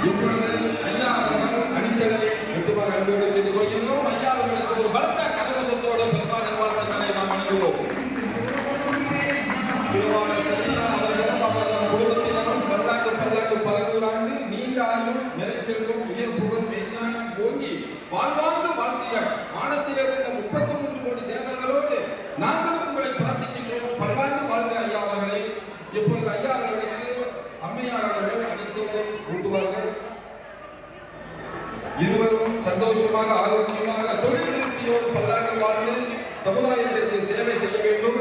இப்பொழுது ஐயா அவர்கள் அணிச்சலை வெட்டுமாறு அன்போடு தெரிந்து கொள்கிறோம். ஐயா அவர்களுக்கு ஒரு பலத்த கரகோஷத்தோடு பெருமாள் வாழ்வதனை நாம் வணங்குவோம். திருவாளர் சத்யா அவர்களும் அவரது குடும்பத்தினரும் பல்லாண்டு பலநூறாண்டு நீண்ட ஆயுள் நிறைச்செல்வம் உயர் புகழ் விஞ்ஞானம் ஓங்கி வாழ்வாங்கு வாழ்த்திய வானத்திலே உள்ள 33 கோடி தேவர்களோடு நாங்களும் உங்களை பிரார்த்திக்கின்றோம். பல்லாண்டு வாழ்க ஐயா அவர்களை. இப்பொழுது ஐயா அவர்களுக்கு அம்மையார் அவர்கள் அணிச்சலை ஊட்டுவார்கள். இருவரும் சந்தோஷமாக ஆரோக்கியமாக தொழில் திருப்தியோடு பல்லாண்டு வாழ்ந்து சமுதாயத்திற்கு சேவை செய்ய வேண்டும்.